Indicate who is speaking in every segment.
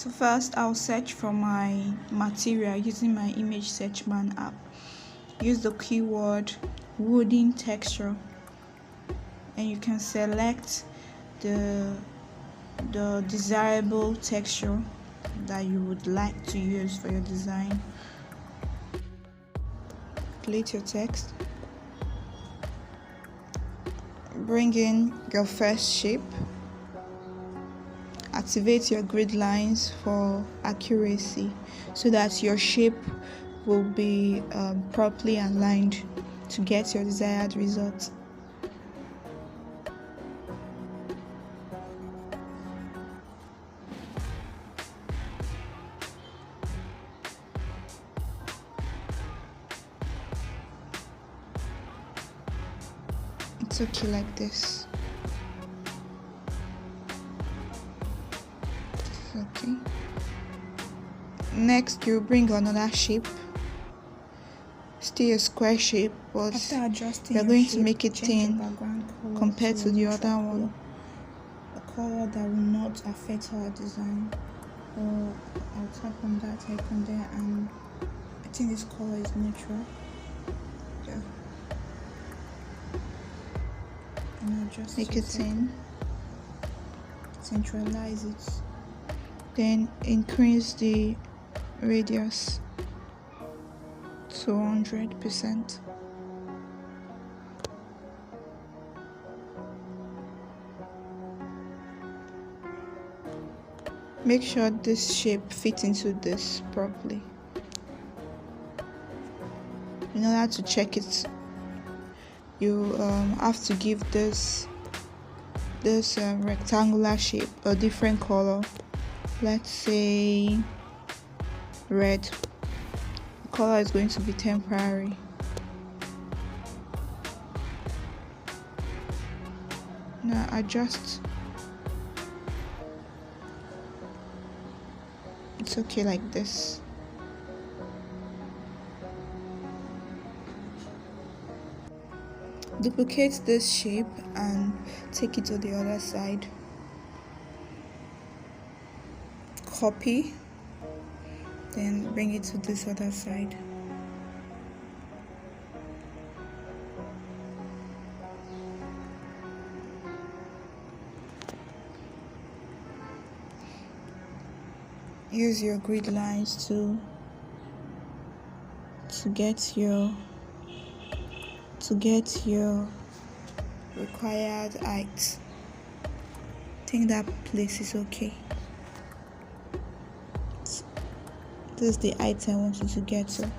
Speaker 1: So first I'll search for my material using my image search man app. Use the keyword wooden texture and you can select the desirable texture that you would like to use for your design. Delete your text. Bring in your first shape. Activate your grid lines for accuracy so that your shape will be properly aligned to get your desired result. It's okay like this. Okay. Next, you bring another shape. Still a square shape, but you're going to make it thin compared to the other one. A color that will not affect our design. So I'll tap on that icon there, and I think this color is neutral. Yeah. And I'll just make it thin. Centralize it. Then increase the radius to 100%. Make sure this shape fits into this properly. In order to check it, you have to give this rectangular shape a different color. Let's say red. The color is going to be temporary. Now adjust. It's okay like this. Duplicate this shape and take it to the other side. Copy, then bring it to this other side. Use your grid lines to get your required height. I think that place is okay. This is the height I want you to get to.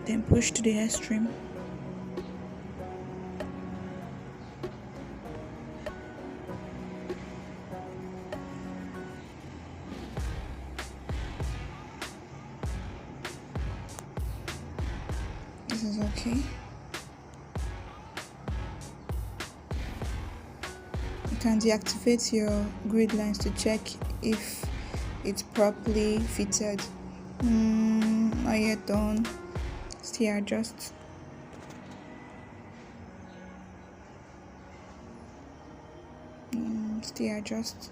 Speaker 1: Then push to the extreme. This is okay. You can deactivate your grid lines to check if it's properly fitted. Not yet done. Still adjust. Still adjust.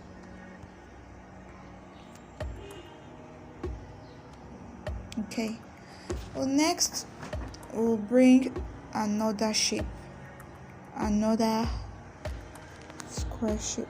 Speaker 1: Okay. Well, next we'll bring another shape, another square shape.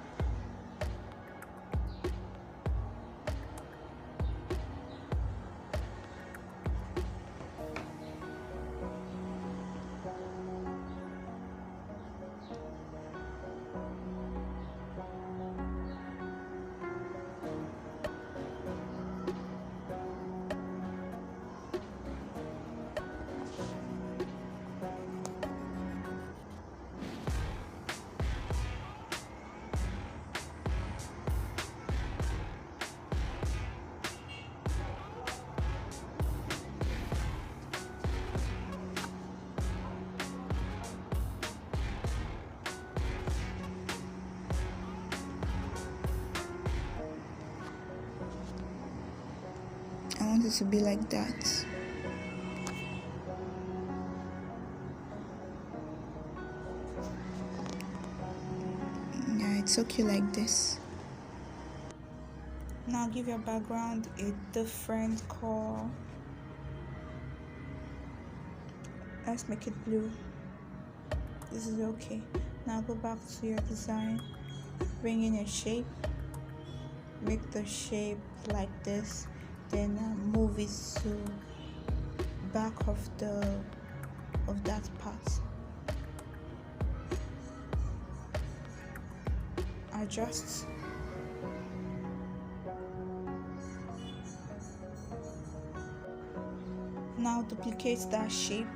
Speaker 1: I want it to be like that. Yeah, it's okay like this. Now give your background a different color. Let's make it blue. This is okay. Now go back to your design, bring in a shape, make the shape like this, then move it to back of that part. Adjust. Now duplicate that shape.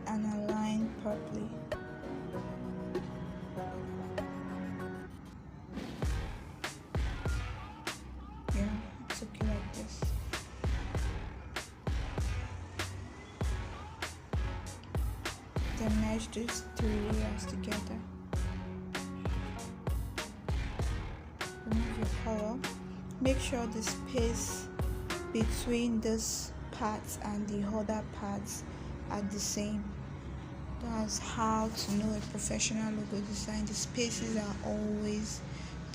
Speaker 1: And align properly. Yeah, it's okay like this. Then merge these 3 layers together. Remove your color. Make sure the space between this parts and the other parts are the same. That's how to know a professional logo design. The spaces are always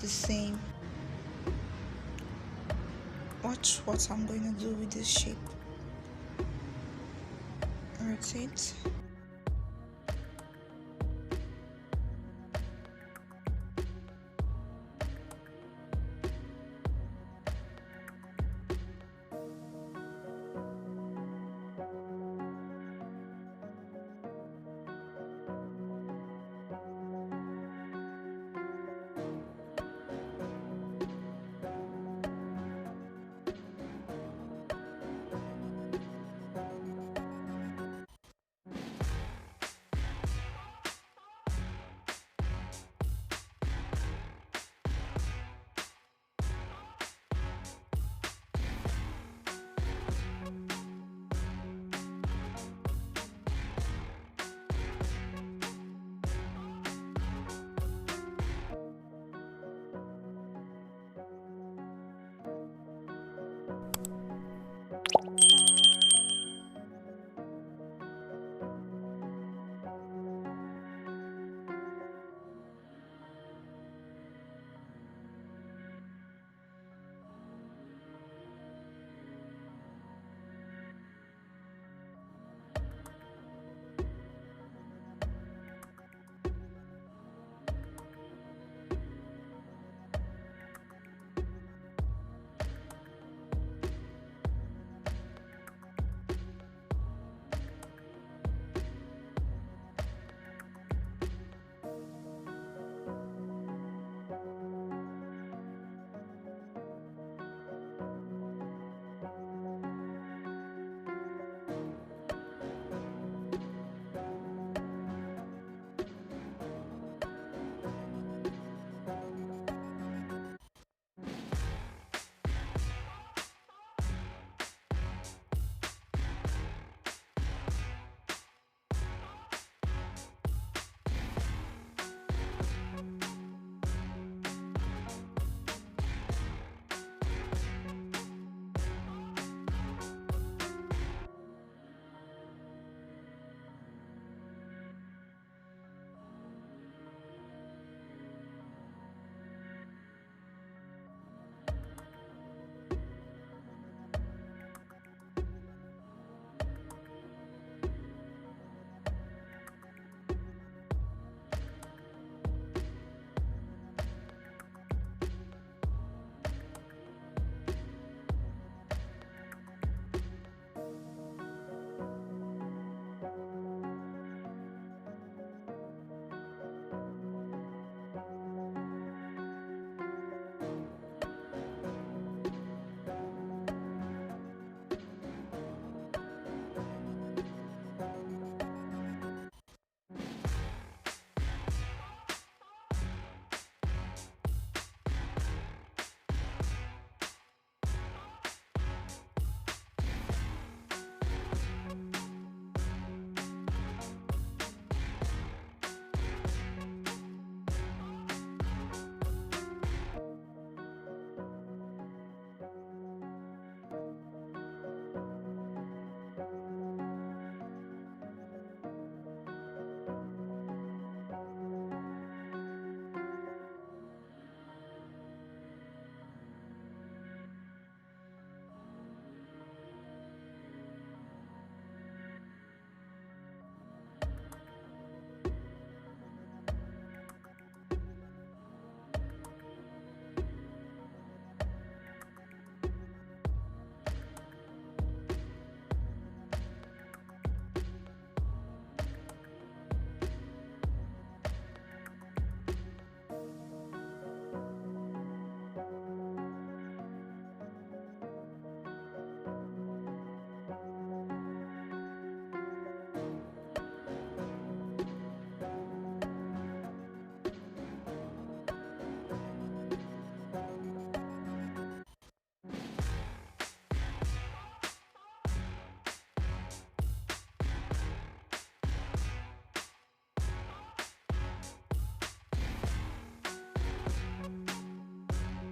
Speaker 1: the same. Watch what I'm going to do with this shape. Rotate.